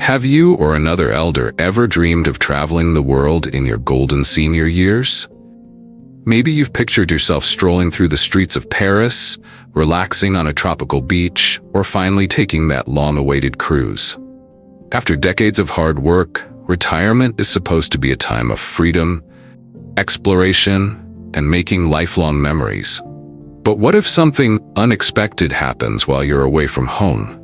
Have you or another elder ever dreamed of traveling the world in your golden senior years? Maybe you've pictured yourself strolling through the streets of Paris, relaxing on a tropical beach, or finally taking that long-awaited cruise. After decades of hard work, retirement is supposed to be a time of freedom, exploration, and making lifelong memories. But what if something unexpected happens while you're away from home?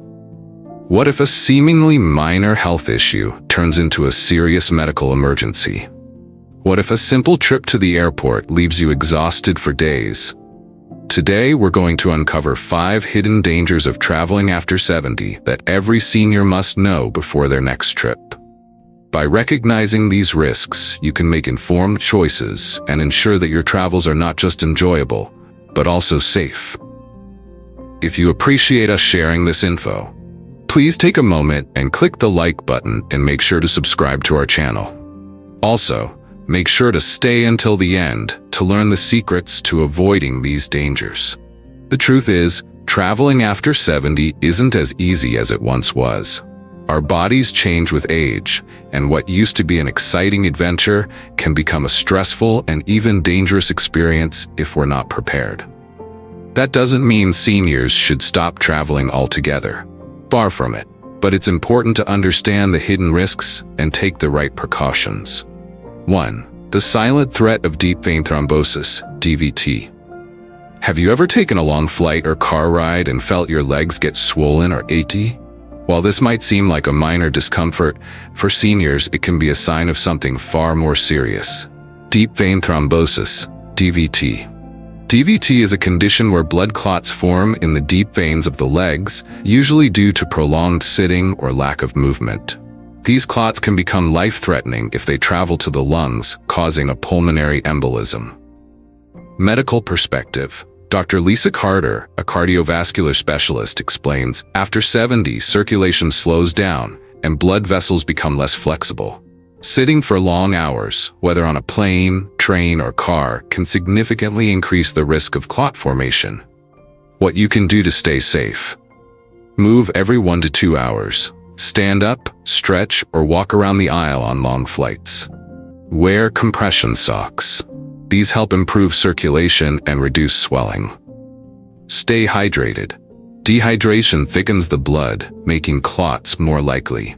What if a seemingly minor health issue turns into a serious medical emergency? What if a simple trip to the airport leaves you exhausted for days? Today, we're going to uncover 5 hidden dangers of traveling after 70 that every senior must know before their next trip. By recognizing these risks, you can make informed choices and ensure that your travels are not just enjoyable, but also safe. If you appreciate us sharing this info, please take a moment and click the like button and make sure to subscribe to our channel. Also, make sure to stay until the end to learn the secrets to avoiding these dangers. The truth is, traveling after 70 isn't as easy as it once was. Our bodies change with age, and what used to be an exciting adventure can become a stressful and even dangerous experience if we're not prepared. That doesn't mean seniors should stop traveling altogether. Far from it, but it's important to understand the hidden risks and take the right precautions. 1. The silent threat of deep vein thrombosis, DVT. Have you ever taken a long flight or car ride and felt your legs get swollen or achy? While this might seem like a minor discomfort, for seniors it can be a sign of something far more serious. Deep vein thrombosis, DVT. DVT is a condition where blood clots form in the deep veins of the legs, usually due to prolonged sitting or lack of movement. These clots can become life-threatening if they travel to the lungs, causing a pulmonary embolism. Medical perspective. Dr. Lisa Carter, a cardiovascular specialist, explains, after 70, circulation slows down and blood vessels become less flexible. Sitting for long hours, whether on a plane, train, or car, can significantly increase the risk of clot formation. What you can do to stay safe. Move every 1 to 2 hours. Stand up, stretch, or walk around the aisle on long flights. Wear compression socks. These help improve circulation and reduce swelling. Stay hydrated. Dehydration thickens the blood, making clots more likely.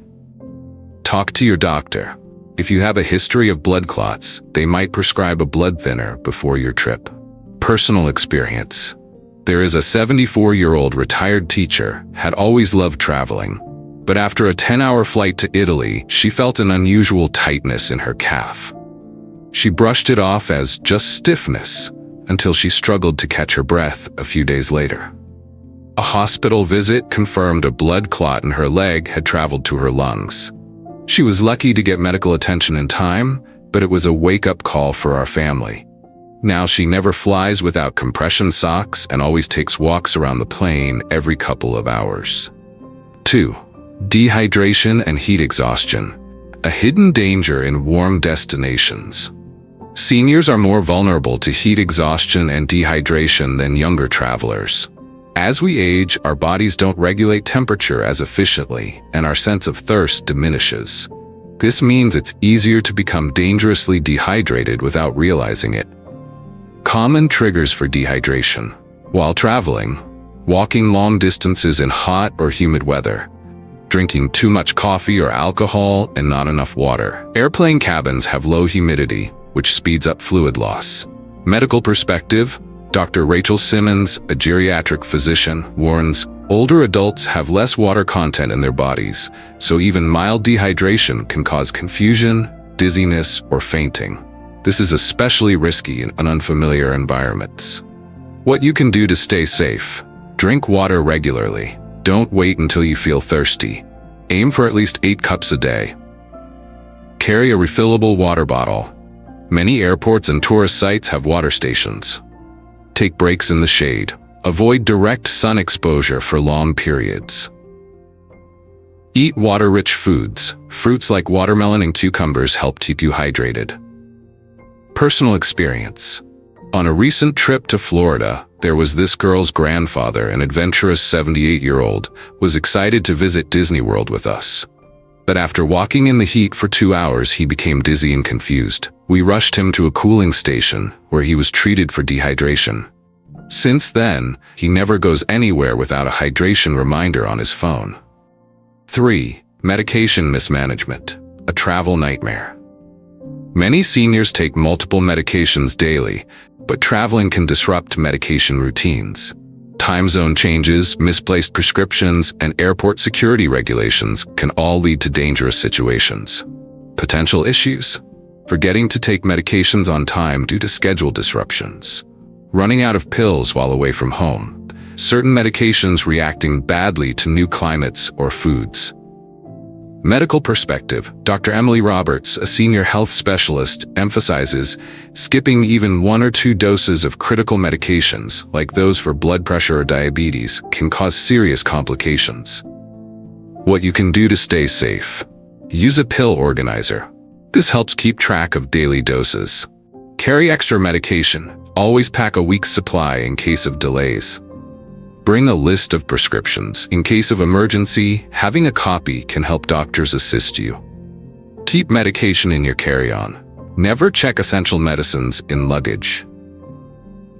Talk to your doctor. If you have a history of blood clots, they might prescribe a blood thinner before your trip. Personal experience. There is a 74-year-old retired teacher, had always loved traveling, but after a 10-hour flight to Italy, she felt an unusual tightness in her calf. She brushed it off as just stiffness until she struggled to catch her breath a few days later. A hospital visit confirmed a blood clot in her leg had traveled to her lungs. She was lucky to get medical attention in time, but it was a wake-up call for our family. Now she never flies without compression socks and always takes walks around the plane every couple of hours. 2. Dehydration and heat exhaustion, a hidden danger in warm destinations. Seniors are more vulnerable to heat exhaustion and dehydration than younger travelers. As we age, our bodies don't regulate temperature as efficiently, and our sense of thirst diminishes. This means it's easier to become dangerously dehydrated without realizing it. Common triggers for dehydration. While traveling, walking long distances in hot or humid weather, drinking too much coffee or alcohol and not enough water. Airplane cabins have low humidity, which speeds up fluid loss. Medical perspective. Dr. Rachel Simmons, a geriatric physician, warns, older adults have less water content in their bodies, so even mild dehydration can cause confusion, dizziness, or fainting. This is especially risky in unfamiliar environments. What you can do to stay safe. Drink water regularly. Don't wait until you feel thirsty. Aim for at least 8 cups a day. Carry a refillable water bottle. Many airports and tourist sites have water stations. Take breaks in the shade. Avoid direct sun exposure for long periods. Eat water-rich foods. Fruits like watermelon and cucumbers help keep you hydrated. Personal experience. On a recent trip to Florida, there was this girl's grandfather, an adventurous 78-year-old, was excited to visit Disney World with us. But after walking in the heat for 2 hours, he became dizzy and confused. We rushed him to a cooling station, where he was treated for dehydration. Since then, he never goes anywhere without a hydration reminder on his phone. 3. Medication mismanagement, a travel nightmare. Many seniors take multiple medications daily, but traveling can disrupt medication routines. Time zone changes, misplaced prescriptions, and airport security regulations can all lead to dangerous situations. Potential issues: forgetting to take medications on time due to schedule disruptions, running out of pills while away from home, certain medications reacting badly to new climates or foods. Medical perspective: Dr. Emily Roberts, a senior health specialist, emphasizes skipping even 1 or 2 doses of critical medications, like those for blood pressure or diabetes, can cause serious complications. What you can do to stay safe: use a pill organizer. This helps keep track of daily doses. Carry extra medication. Always pack a week's supply in case of delays. Bring a list of prescriptions. In case of emergency, having a copy can help doctors assist you. Keep medication in your carry-on. Never check essential medicines in luggage.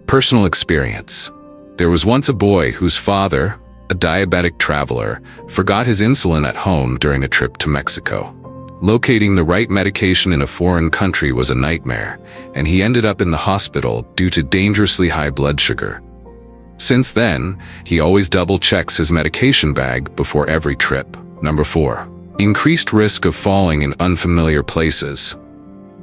Personal experience: there was once a boy whose father, a diabetic traveler, forgot his insulin at home during a trip to Mexico. Locating the right medication in a foreign country was a nightmare, and he ended up in the hospital due to dangerously high blood sugar. Since then, he always double-checks his medication bag before every trip. Number 4. Increased risk of falling in unfamiliar places.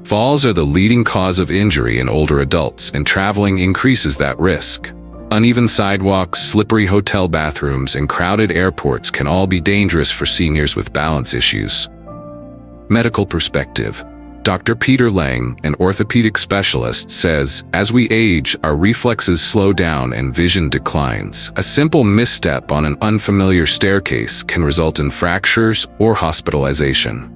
Falls are the leading cause of injury in older adults, and traveling increases that risk. Uneven sidewalks, slippery hotel bathrooms, and crowded airports can all be dangerous for seniors with balance issues. Medical perspective: Dr. Peter Lang, an orthopedic specialist, says, as we age, our reflexes slow down and vision declines. A simple misstep on an unfamiliar staircase can result in fractures or hospitalization.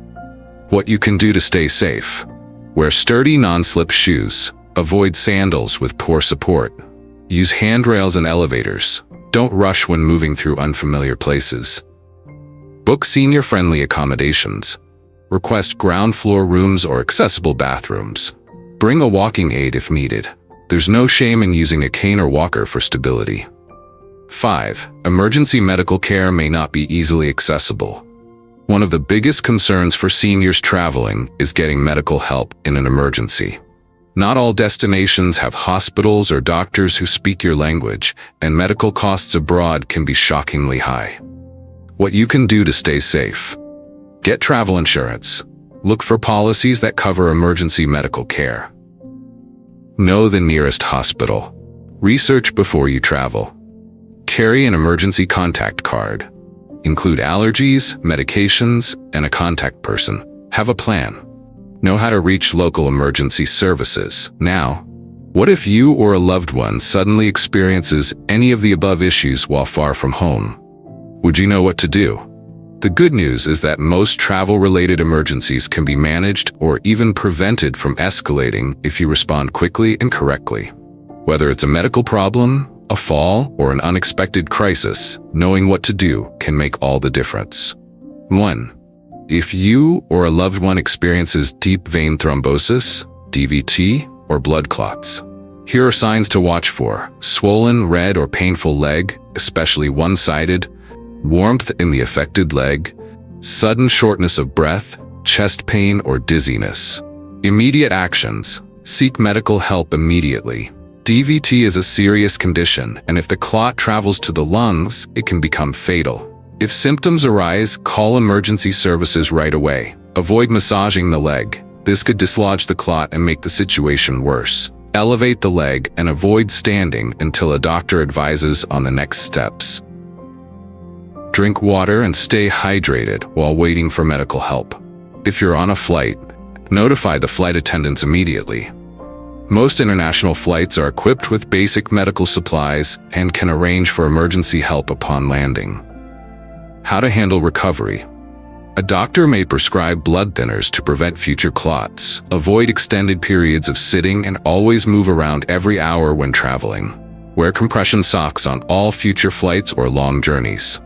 What you can do to stay safe: wear sturdy non-slip shoes. Avoid sandals with poor support. Use handrails and elevators. Don't rush when moving through unfamiliar places. Book senior-friendly accommodations. Request ground floor rooms or accessible bathrooms. Bring a walking aid if needed. There's no shame in using a cane or walker for stability. 5. Emergency medical care may not be easily accessible. One of the biggest concerns for seniors traveling is getting medical help in an emergency. Not all destinations have hospitals or doctors who speak your language, and medical costs abroad can be shockingly high. What you can do to stay safe: get travel insurance. Look for policies that cover emergency medical care. Know the nearest hospital. Research before you travel. Carry an emergency contact card. Include allergies, medications, and a contact person. Have a plan. Know how to reach local emergency services. Now, what if you or a loved one suddenly experiences any of the above issues while far from home? Would you know what to do? The good news is that most travel-related emergencies can be managed or even prevented from escalating if you respond quickly and correctly. Whether it's a medical problem, a fall, or an unexpected crisis, knowing what to do can make all the difference. 1. If you or a loved one experiences deep vein thrombosis, DVT, or blood clots, here are signs to watch for: swollen, red, or painful leg, especially one-sided, warmth in the affected leg, sudden shortness of breath, chest pain, or dizziness. Immediate actions: seek medical help immediately. DVT is a serious condition, and if the clot travels to the lungs, it can become fatal. If symptoms arise, call emergency services right away. Avoid massaging the leg. This could dislodge the clot and make the situation worse. Elevate the leg and avoid standing until a doctor advises on the next steps. Drink water and stay hydrated while waiting for medical help. If you're on a flight, notify the flight attendants immediately. Most international flights are equipped with basic medical supplies and can arrange for emergency help upon landing. How to handle recovery. A doctor may prescribe blood thinners to prevent future clots. Avoid extended periods of sitting and always move around every hour when traveling. Wear compression socks on all future flights or long journeys.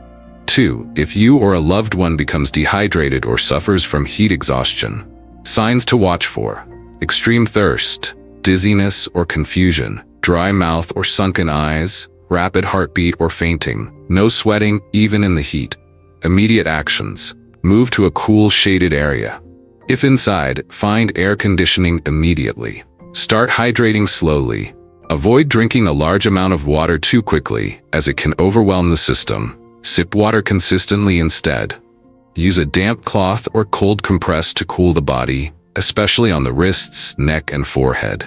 2. If you or a loved one becomes dehydrated or suffers from heat exhaustion. Signs to watch for: extreme thirst, dizziness or confusion, dry mouth or sunken eyes, rapid heartbeat or fainting, no sweating even in the heat. Immediate actions: move to a cool, shaded area. If inside, find air conditioning immediately. Start hydrating slowly. Avoid drinking a large amount of water too quickly, as it can overwhelm the system. Sip water consistently instead. Use a damp cloth or cold compress to cool the body, especially on the wrists, neck, and forehead.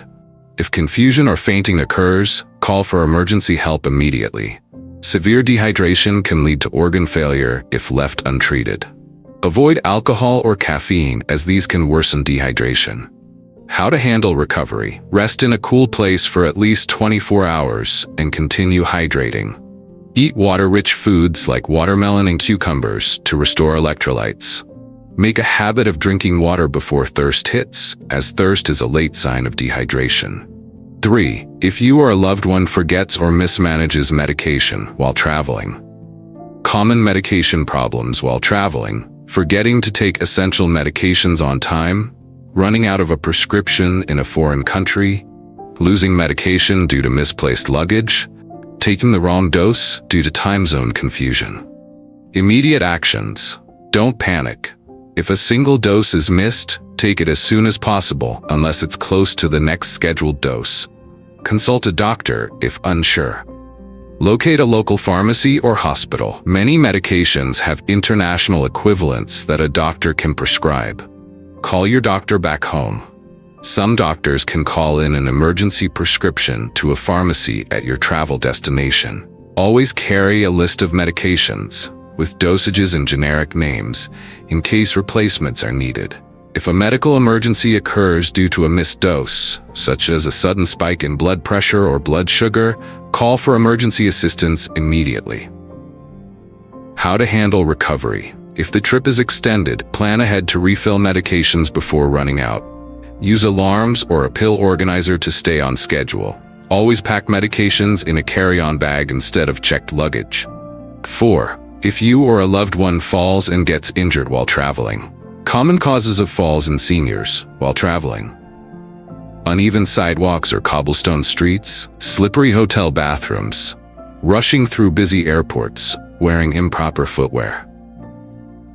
If confusion or fainting occurs, call for emergency help immediately. Severe dehydration can lead to organ failure if left untreated. Avoid alcohol or caffeine, as these can worsen dehydration. How to handle recovery: rest in a cool place for at least 24 hours and continue hydrating. Eat water-rich foods like watermelon and cucumbers to restore electrolytes. Make a habit of drinking water before thirst hits, as thirst is a late sign of dehydration. 3. If you or a loved one forgets or mismanages medication while traveling. Common medication problems while traveling: forgetting to take essential medications on time, running out of a prescription in a foreign country, losing medication due to misplaced luggage, taking the wrong dose due to time zone confusion. Immediate actions: don't panic. If a single dose is missed, take it as soon as possible unless it's close to the next scheduled dose. Consult a doctor if unsure. Locate a local pharmacy or hospital. Many medications have international equivalents that a doctor can prescribe. Call your doctor back home. Some doctors can call in an emergency prescription to a pharmacy at your travel destination. Always carry a list of medications, with dosages and generic names, in case replacements are needed. If a medical emergency occurs due to a missed dose, such as a sudden spike in blood pressure or blood sugar, call for emergency assistance immediately. How to handle recovery: if the trip is extended, plan ahead to refill medications before running out. Use alarms or a pill organizer to stay on schedule. Always pack medications in a carry-on bag instead of checked luggage. 4. If you or a loved one falls and gets injured while traveling. Common causes of falls in seniors while traveling: uneven sidewalks or cobblestone streets, slippery hotel bathrooms, rushing through busy airports, wearing improper footwear.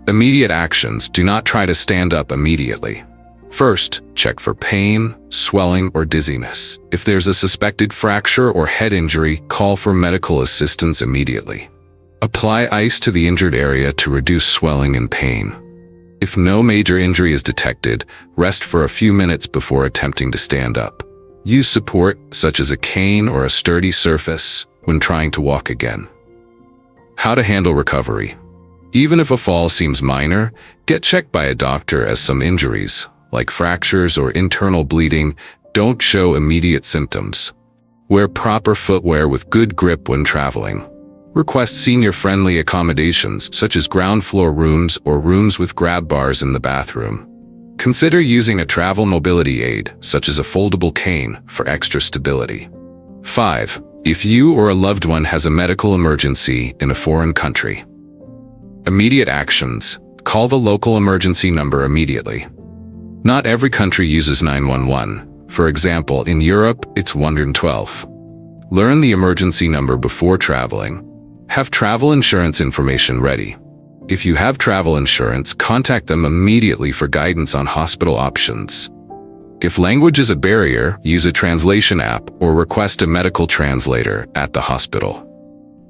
Immediate actions: do not try to stand up immediately. First, check for pain, swelling, or dizziness. If there's a suspected fracture or head injury, call for medical assistance immediately. Apply ice to the injured area to reduce swelling and pain. If no major injury is detected, rest for a few minutes before attempting to stand up. Use support, such as a cane or a sturdy surface, when trying to walk again. How to handle recovery: even if a fall seems minor, get checked by a doctor, as some injuries, like fractures or internal bleeding, don't show immediate symptoms. Wear proper footwear with good grip when traveling. Request senior-friendly accommodations, such as ground floor rooms or rooms with grab bars in the bathroom. Consider using a travel mobility aid, such as a foldable cane, for extra stability. 5. If you or a loved one has a medical emergency in a foreign country. Immediate actions: call the local emergency number immediately. Not every country uses 911. For example, in Europe, it's 112. Learn the emergency number before traveling. Have travel insurance information ready. If you have travel insurance, contact them immediately for guidance on hospital options. If language is a barrier, use a translation app or request a medical translator at the hospital.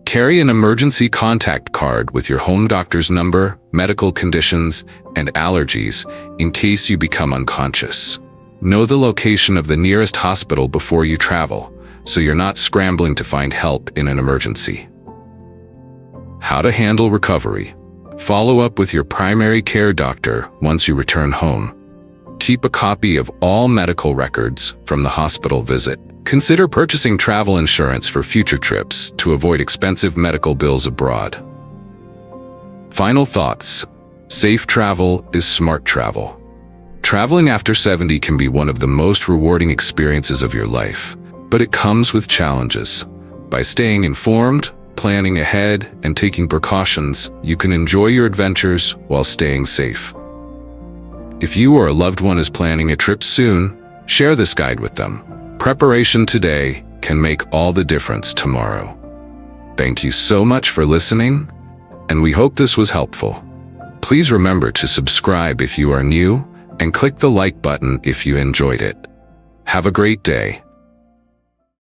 Carry an emergency contact card with your home doctor's number, medical conditions, and allergies in case you become unconscious. Know the location of the nearest hospital before you travel, so you're not scrambling to find help in an emergency. How to handle recovery: follow up with your primary care doctor once you return home. Keep a copy of all medical records from the hospital visit. Consider purchasing travel insurance for future trips to avoid expensive medical bills abroad. Final thoughts: Safe travel is smart travel. Traveling after 70 can be one of the most rewarding experiences of your life, but it comes with challenges. By staying informed, planning ahead, and taking precautions, you can enjoy your adventures while staying safe. If you or a loved one is planning a trip soon, share this guide with them. Preparation today can make all the difference tomorrow. Thank you so much for listening, and we hope this was helpful. Please remember to subscribe if you are new, and click the like button if you enjoyed it. Have a great day.